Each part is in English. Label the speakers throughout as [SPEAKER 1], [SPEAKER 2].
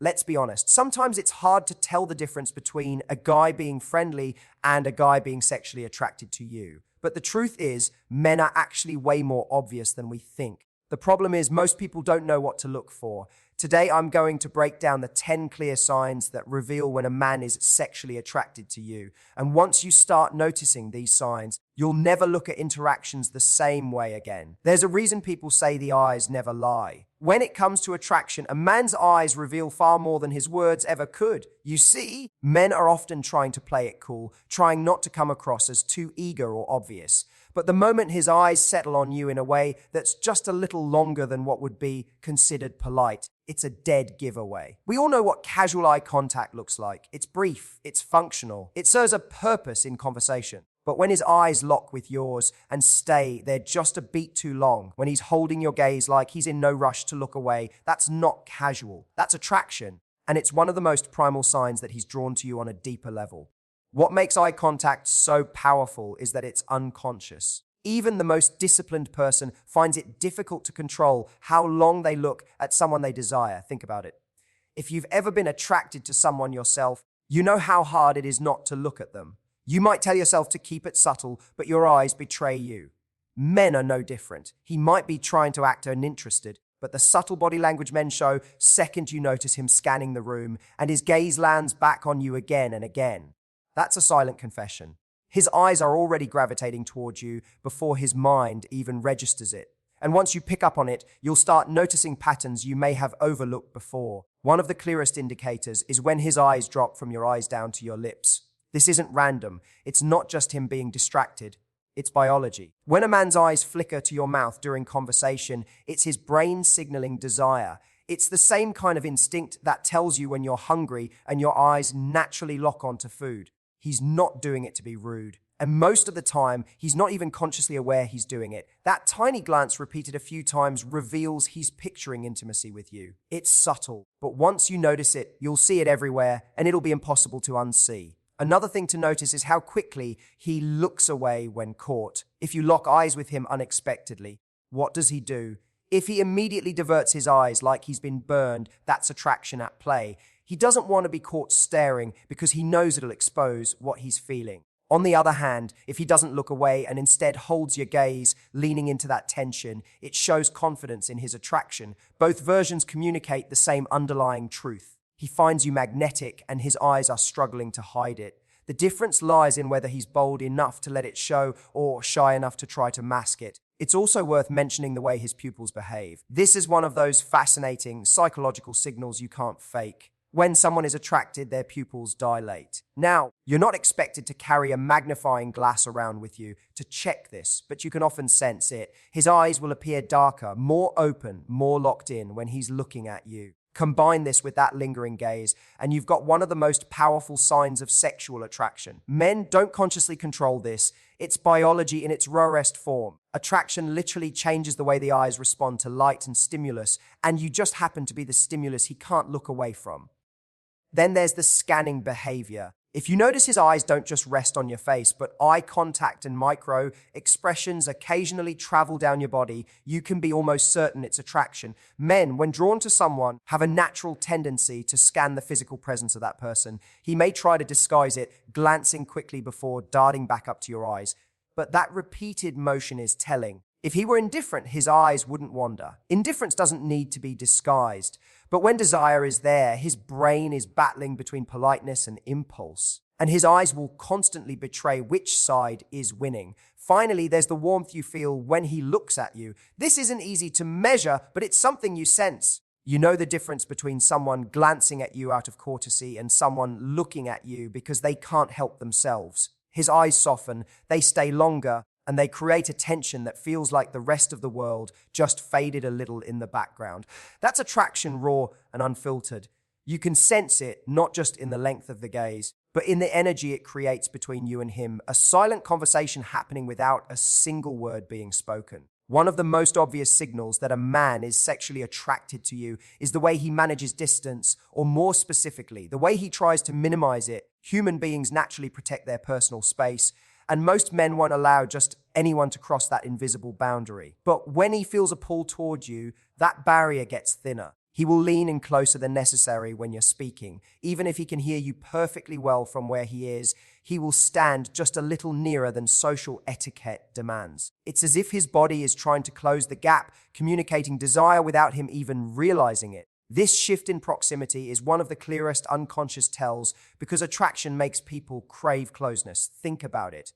[SPEAKER 1] Let's be honest, sometimes it's hard to tell the difference between a guy being friendly and a guy being sexually attracted to you. But the truth is, men are actually way more obvious than we think. The problem is most people don't know what to look for. Today, I'm going to break down the 10 clear signs that reveal when a man is sexually attracted to you. And once you start noticing these signs, you'll never look at interactions the same way again. There's a reason people say the eyes never lie. When it comes to attraction, a man's eyes reveal far more than his words ever could. You see, men are often trying to play it cool, trying not to come across as too eager or obvious. But the moment his eyes settle on you in a way that's just a little longer than what would be considered polite, it's a dead giveaway. We all know what casual eye contact looks like. It's brief, it's functional, it serves a purpose in conversation. But when his eyes lock with yours and stay, they're just a beat too long. When he's holding your gaze like he's in no rush to look away, that's not casual. That's attraction. And it's one of the most primal signs that he's drawn to you on a deeper level. What makes eye contact so powerful is that it's unconscious. Even the most disciplined person finds it difficult to control how long they look at someone they desire. Think about it. If you've ever been attracted to someone yourself, you know how hard it is not to look at them. You might tell yourself to keep it subtle, but your eyes betray you. Men are no different. He might be trying to act uninterested, but the subtle body language men show second you notice him scanning the room, and his gaze lands back on you again and again. That's a silent confession. His eyes are already gravitating towards you before his mind even registers it. And once you pick up on it, you'll start noticing patterns you may have overlooked before. One of the clearest indicators is when his eyes drop from your eyes down to your lips. This isn't random. It's not just him being distracted. It's biology. When a man's eyes flicker to your mouth during conversation, it's his brain signaling desire. It's the same kind of instinct that tells you when you're hungry and your eyes naturally lock onto food. He's not doing it to be rude. And most of the time, he's not even consciously aware he's doing it. That tiny glance repeated a few times reveals he's picturing intimacy with you. It's subtle, but once you notice it, you'll see it everywhere, and it'll be impossible to unsee. Another thing to notice is how quickly he looks away when caught. If you lock eyes with him unexpectedly, what does he do? If he immediately diverts his eyes like he's been burned, that's attraction at play. He doesn't want to be caught staring because he knows it'll expose what he's feeling. On the other hand, if he doesn't look away and instead holds your gaze, leaning into that tension, it shows confidence in his attraction. Both versions communicate the same underlying truth. He finds you magnetic and his eyes are struggling to hide it. The difference lies in whether he's bold enough to let it show or shy enough to try to mask it. It's also worth mentioning the way his pupils behave. This is one of those fascinating psychological signals you can't fake. When someone is attracted, their pupils dilate. Now, you're not expected to carry a magnifying glass around with you to check this, but you can often sense it. His eyes will appear darker, more open, more locked in when he's looking at you. Combine this with that lingering gaze, and you've got one of the most powerful signs of sexual attraction. Men don't consciously control this. It's biology in its rawest form. Attraction literally changes the way the eyes respond to light and stimulus, and you just happen to be the stimulus he can't look away from. Then there's the scanning behavior. If you notice his eyes don't just rest on your face, but eye contact and micro expressions occasionally travel down your body, you can be almost certain it's attraction. Men, when drawn to someone, have a natural tendency to scan the physical presence of that person. He may try to disguise it, glancing quickly before darting back up to your eyes. But that repeated motion is telling. If he were indifferent, his eyes wouldn't wander. Indifference doesn't need to be disguised. But when desire is there, his brain is battling between politeness and impulse. And his eyes will constantly betray which side is winning. Finally, there's the warmth you feel when he looks at you. This isn't easy to measure, but it's something you sense. You know the difference between someone glancing at you out of courtesy and someone looking at you because they can't help themselves. His eyes soften, they stay longer, and they create a tension that feels like the rest of the world just faded a little in the background. That's attraction, raw and unfiltered. You can sense it, not just in the length of the gaze, but in the energy it creates between you and him, a silent conversation happening without a single word being spoken. One of the most obvious signals that a man is sexually attracted to you is the way he manages distance, or more specifically, the way he tries to minimize it. Human beings naturally protect their personal space, and most men won't allow just anyone to cross that invisible boundary. But when he feels a pull toward you, that barrier gets thinner. He will lean in closer than necessary when you're speaking. Even if he can hear you perfectly well from where he is, he will stand just a little nearer than social etiquette demands. It's as if his body is trying to close the gap, communicating desire without him even realizing it. This shift in proximity is one of the clearest unconscious tells because attraction makes people crave closeness. Think about it.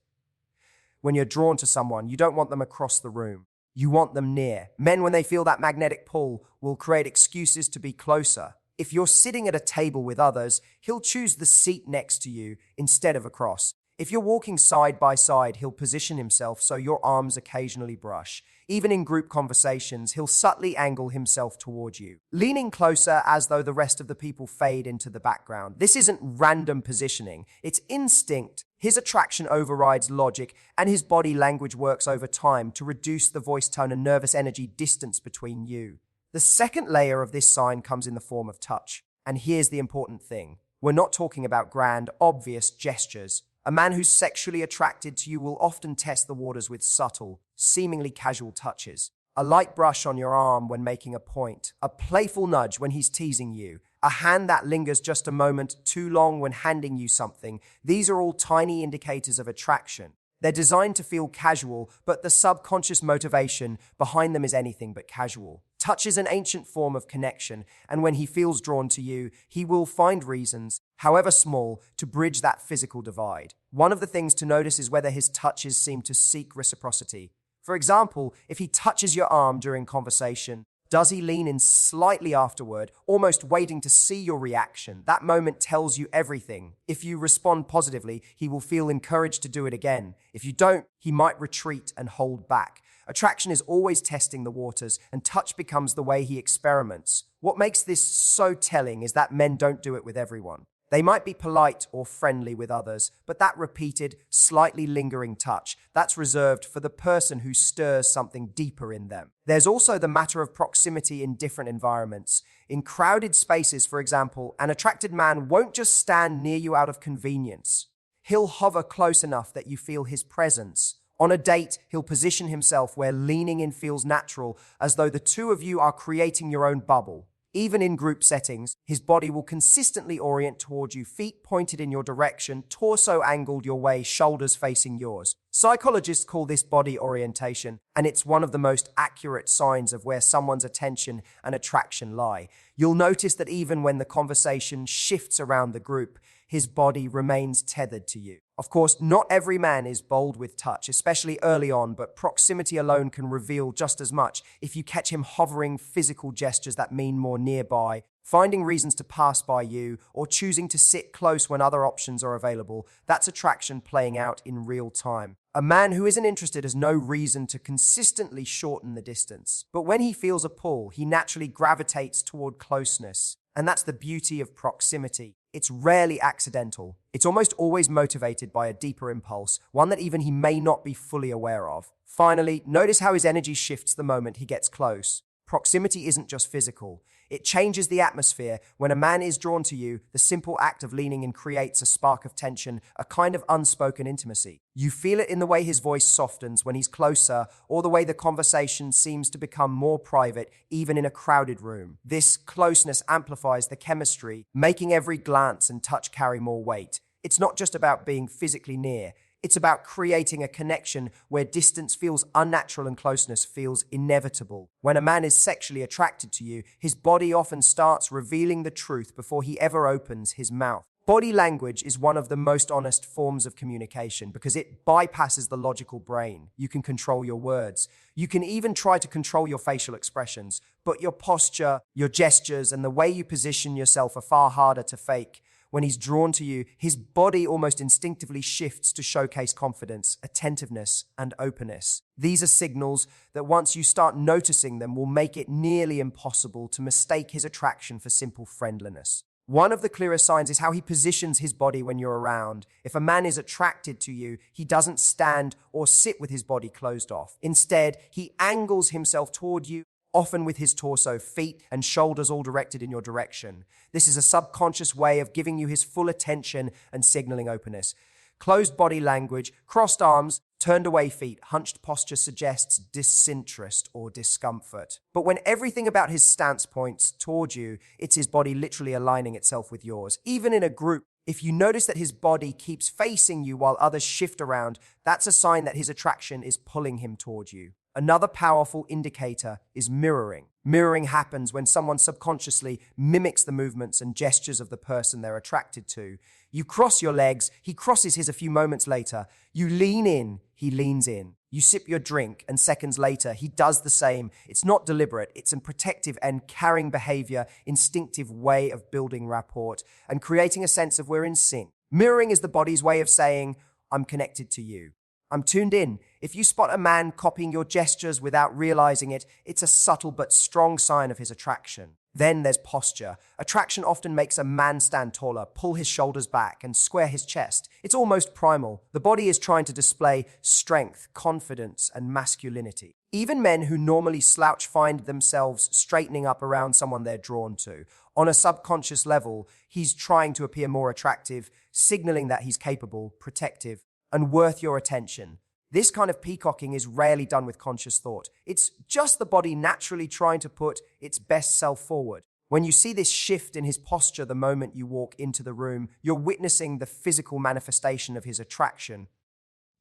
[SPEAKER 1] When you're drawn to someone, you don't want them across the room. You want them near. Men, when they feel that magnetic pull, will create excuses to be closer. If you're sitting at a table with others, he'll choose the seat next to you instead of across. If you're walking side by side, he'll position himself so your arms occasionally brush. Even in group conversations, he'll subtly angle himself toward you, leaning closer as though the rest of the people fade into the background. This isn't random positioning, it's instinct. His attraction overrides logic, and his body language works over time to reduce the voice tone and nervous energy distance between you. The second layer of this sign comes in the form of touch. And here's the important thing. We're not talking about grand, obvious gestures. A man who's sexually attracted to you will often test the waters with subtle, seemingly casual touches. A light brush on your arm when making a point, a playful nudge when he's teasing you, a hand that lingers just a moment too long when handing you something. These are all tiny indicators of attraction. They're designed to feel casual, but the subconscious motivation behind them is anything but casual. Touch is an ancient form of connection, and when he feels drawn to you, he will find reasons, however small, to bridge that physical divide. One of the things to notice is whether his touches seem to seek reciprocity. For example, if he touches your arm during conversation, does he lean in slightly afterward, almost waiting to see your reaction? That moment tells you everything. If you respond positively, he will feel encouraged to do it again. If you don't, he might retreat and hold back. Attraction is always testing the waters, and touch becomes the way he experiments. What makes this so telling is that men don't do it with everyone. They might be polite or friendly with others, but that repeated, slightly lingering touch, that's reserved for the person who stirs something deeper in them. There's also the matter of proximity in different environments. In crowded spaces, for example, an attracted man won't just stand near you out of convenience. He'll hover close enough that you feel his presence. On a date, he'll position himself where leaning in feels natural, as though the two of you are creating your own bubble. Even in group settings, his body will consistently orient toward you, feet pointed in your direction, torso angled your way, shoulders facing yours. Psychologists call this body orientation, and it's one of the most accurate signs of where someone's attention and attraction lie. You'll notice that even when the conversation shifts around the group, his body remains tethered to you. Of course, not every man is bold with touch, especially early on, but proximity alone can reveal just as much. If you catch him hovering physical gestures that mean more nearby, finding reasons to pass by you, or choosing to sit close when other options are available, that's attraction playing out in real time. A man who isn't interested has no reason to consistently shorten the distance. But when he feels a pull, he naturally gravitates toward closeness. And that's the beauty of proximity. It's rarely accidental. It's almost always motivated by a deeper impulse, one that even he may not be fully aware of. Finally, notice how his energy shifts the moment he gets close. Proximity isn't just physical. It changes the atmosphere. When a man is drawn to you, the simple act of leaning in creates a spark of tension, a kind of unspoken intimacy. You feel it in the way his voice softens when he's closer, or the way the conversation seems to become more private, even in a crowded room. This closeness amplifies the chemistry, making every glance and touch carry more weight. It's not just about being physically near. It's about creating a connection where distance feels unnatural and closeness feels inevitable. When a man is sexually attracted to you, his body often starts revealing the truth before he ever opens his mouth. Body language is one of the most honest forms of communication because it bypasses the logical brain. You can control your words. You can even try to control your facial expressions, but your posture, your gestures, and the way you position yourself are far harder to fake. When he's drawn to you, his body almost instinctively shifts to showcase confidence, attentiveness, and openness. These are signals that once you start noticing them will make it nearly impossible to mistake his attraction for simple friendliness. One of the clearest signs is how he positions his body when you're around. If a man is attracted to you, he doesn't stand or sit with his body closed off. Instead, he angles himself toward you, often with his torso, feet, and shoulders all directed in your direction. This is a subconscious way of giving you his full attention and signaling openness. Closed body language, crossed arms, Turned away feet, hunched posture suggests disinterest or discomfort. But when everything about his stance points toward you, it's his body literally aligning itself with yours. Even in a group, if you notice that his body keeps facing you while others shift around, that's a sign that his attraction is pulling him toward you. Another powerful indicator is mirroring. Mirroring happens when someone subconsciously mimics the movements and gestures of the person they're attracted to. You cross your legs, he crosses his a few moments later. You lean in, he leans in. You sip your drink, and seconds later, he does the same. It's not deliberate, it's a protective and caring behavior, instinctive way of building rapport and creating a sense of we're in sync. Mirroring is the body's way of saying, I'm connected to you. I'm tuned in. If you spot a man copying your gestures without realizing it, it's a subtle but strong sign of his attraction. Then there's posture. Attraction often makes a man stand taller, pull his shoulders back, and square his chest. It's almost primal. The body is trying to display strength, confidence, and masculinity. Even men who normally slouch find themselves straightening up around someone they're drawn to. On a subconscious level, he's trying to appear more attractive, signaling that he's capable, protective, and worth your attention. This kind of peacocking is rarely done with conscious thought. It's just the body naturally trying to put its best self forward. When you see this shift in his posture the moment you walk into the room, you're witnessing the physical manifestation of his attraction.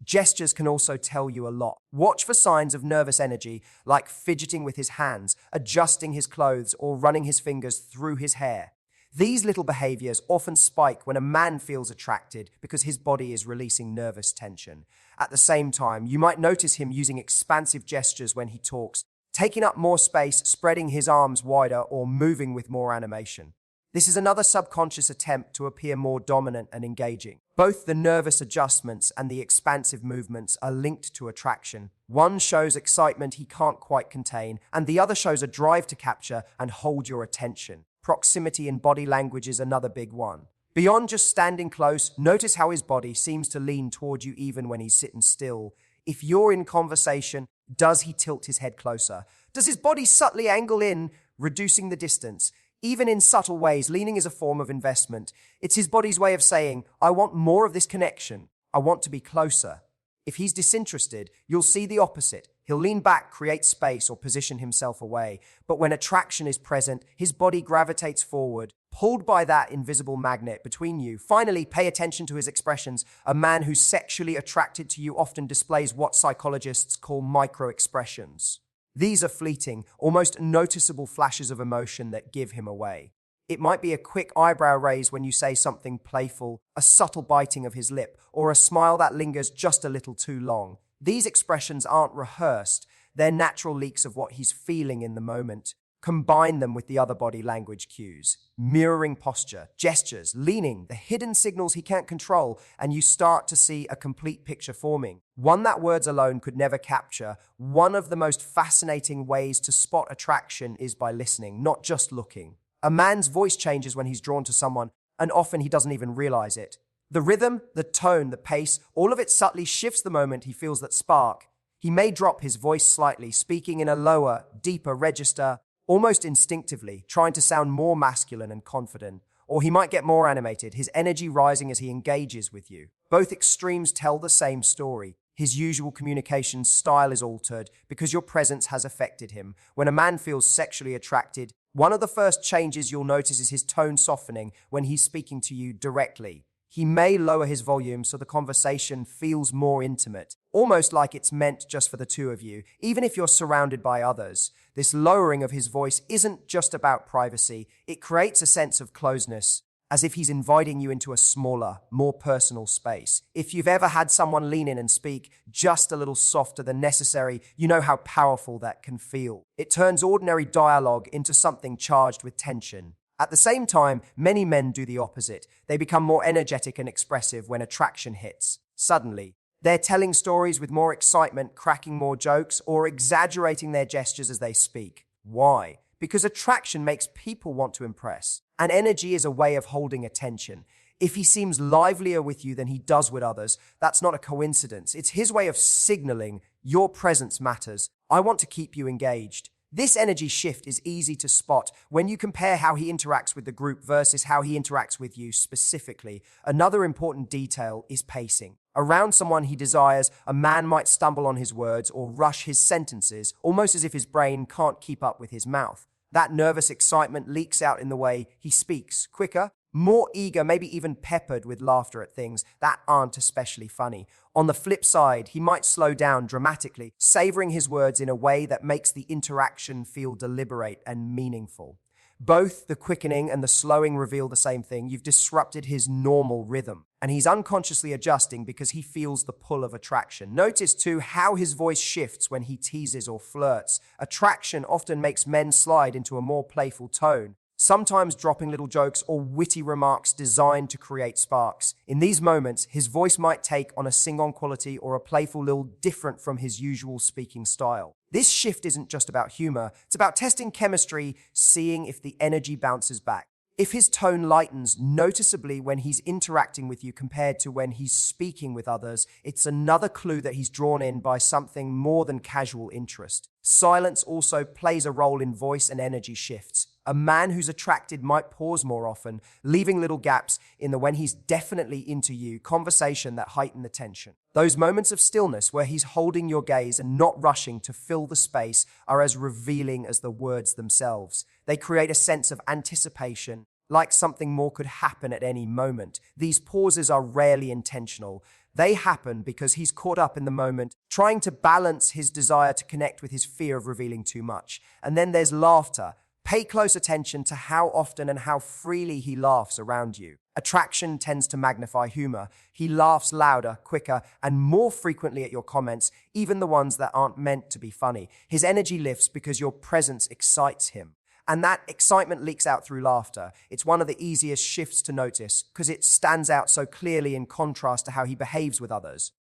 [SPEAKER 1] Gestures can also tell you a lot. Watch for signs of nervous energy, like fidgeting with his hands, adjusting his clothes, or running his fingers through his hair. These little behaviors often spike when a man feels attracted because his body is releasing nervous tension. At the same time, you might notice him using expansive gestures when he talks, taking up more space, spreading his arms wider, or moving with more animation. This is another subconscious attempt to appear more dominant and engaging. Both the nervous adjustments and the expansive movements are linked to attraction. One shows excitement he can't quite contain, and the other shows a drive to capture and hold your attention. Proximity in body language is another big one. Beyond just standing close, notice how his body seems to lean toward you even when he's sitting still. If you're in conversation, does he tilt his head closer? Does his body subtly angle in, reducing the distance? Even in subtle ways, leaning is a form of investment. It's his body's way of saying, I want more of this connection. I want to be closer. If he's disinterested, you'll see the opposite. He'll lean back, create space, or position himself away. But when attraction is present, his body gravitates forward, pulled by that invisible magnet between you. Finally, pay attention to his expressions. A man who's sexually attracted to you often displays what psychologists call micro-expressions. These are fleeting, almost noticeable flashes of emotion that give him away. It might be a quick eyebrow raise when you say something playful, a subtle biting of his lip, or a smile that lingers just a little too long. These expressions aren't rehearsed. They're natural leaks of what he's feeling in the moment. Combine them with the other body language cues, mirroring posture, gestures, leaning, the hidden signals he can't control, and you start to see a complete picture forming. One that words alone could never capture. One of the most fascinating ways to spot attraction is by listening, not just looking. A man's voice changes when he's drawn to someone, and often he doesn't even realize it. The rhythm, the tone, the pace, all of it subtly shifts the moment he feels that spark. He may drop his voice slightly, speaking in a lower, deeper register, almost instinctively, trying to sound more masculine and confident. Or he might get more animated, his energy rising as he engages with you. Both extremes tell the same story. His usual communication style is altered because your presence has affected him. When a man feels sexually attracted, one of the first changes you'll notice is his tone softening when he's speaking to you directly. He may lower his volume so the conversation feels more intimate, almost like it's meant just for the two of you, even if you're surrounded by others. This lowering of his voice isn't just about privacy. It creates a sense of closeness, as if he's inviting you into a smaller, more personal space. If you've ever had someone lean in and speak just a little softer than necessary, you know how powerful that can feel. It turns ordinary dialogue into something charged with tension. At the same time, many men do the opposite. They become more energetic and expressive when attraction hits. Suddenly, they're telling stories with more excitement, cracking more jokes, or exaggerating their gestures as they speak. Why? Because attraction makes people want to impress. And energy is a way of holding attention. If he seems livelier with you than he does with others, that's not a coincidence. It's his way of signaling your presence matters. I want to keep you engaged. This energy shift is easy to spot when you compare how he interacts with the group versus how he interacts with you specifically. Another important detail is pacing. Around someone he desires, a man might stumble on his words or rush his sentences, almost as if his brain can't keep up with his mouth. That nervous excitement leaks out in the way he speaks, quicker, more eager, maybe even peppered with laughter at things that aren't especially funny. On the flip side, he might slow down dramatically, savoring his words in a way that makes the interaction feel deliberate and meaningful. Both the quickening and the slowing reveal the same thing. You've disrupted his normal rhythm, and he's unconsciously adjusting because he feels the pull of attraction. Notice too how his voice shifts when he teases or flirts. Attraction often makes men slide into a more playful tone, sometimes dropping little jokes or witty remarks designed to create sparks. In these moments, his voice might take on a sing-on quality or a playful little different from his usual speaking style. This shift isn't just about humor, it's about testing chemistry, seeing if the energy bounces back. If his tone lightens noticeably when he's interacting with you compared to when he's speaking with others, it's another clue that he's drawn in by something more than casual interest. Silence also plays a role in voice and energy shifts. A man who's attracted might pause more often, leaving little gaps in the when he's definitely into you conversation that heighten the tension. Those moments of stillness where he's holding your gaze and not rushing to fill the space are as revealing as the words themselves. They create a sense of anticipation, like something more could happen at any moment. These pauses are rarely intentional. They happen because he's caught up in the moment, trying to balance his desire to connect with his fear of revealing too much. And then there's laughter. Pay close attention to how often and how freely he laughs around you. Attraction tends to magnify humor. He laughs louder, quicker, and more frequently at your comments, even the ones that aren't meant to be funny. His energy lifts because your presence excites him. And that excitement leaks out through laughter. It's one of the easiest shifts to notice because it stands out so clearly in contrast to how he behaves with others.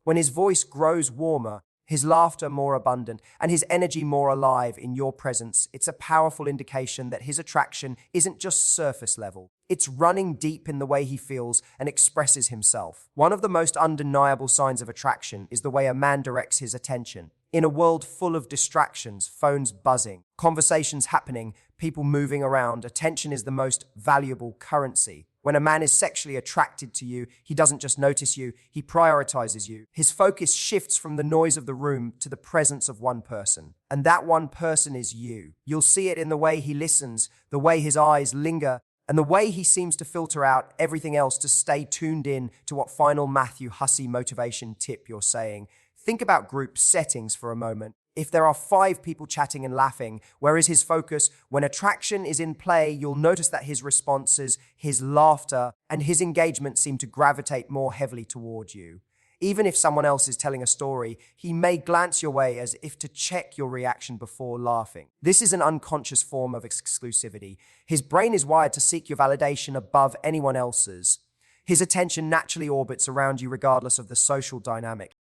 [SPEAKER 1] When his voice grows warmer, his laughter more abundant, and his energy more alive in your presence, it's a powerful indication that his attraction isn't just surface level. It's running deep in the way he feels and expresses himself. One of the most undeniable signs of attraction is the way a man directs his attention. In a world full of distractions, phones buzzing, conversations happening, people moving around, attention is the most valuable currency. When a man is sexually attracted to you, he doesn't just notice you, he prioritizes you. His focus shifts from the noise of the room to the presence of one person. And that one person is you. You'll see it in the way he listens, the way his eyes linger, and the way he seems to filter out everything else to stay tuned in to what final Matthew Hussey motivation tip you're saying. Think about group settings for a moment. If there are 5 people chatting and laughing, where is his focus? When attraction is in play, you'll notice that his responses, his laughter, and his engagement seem to gravitate more heavily toward you. Even if someone else is telling a story, he may glance your way as if to check your reaction before laughing. This is an unconscious form of exclusivity. His brain is wired to seek your validation above anyone else's. His attention naturally orbits around you regardless of the social dynamic.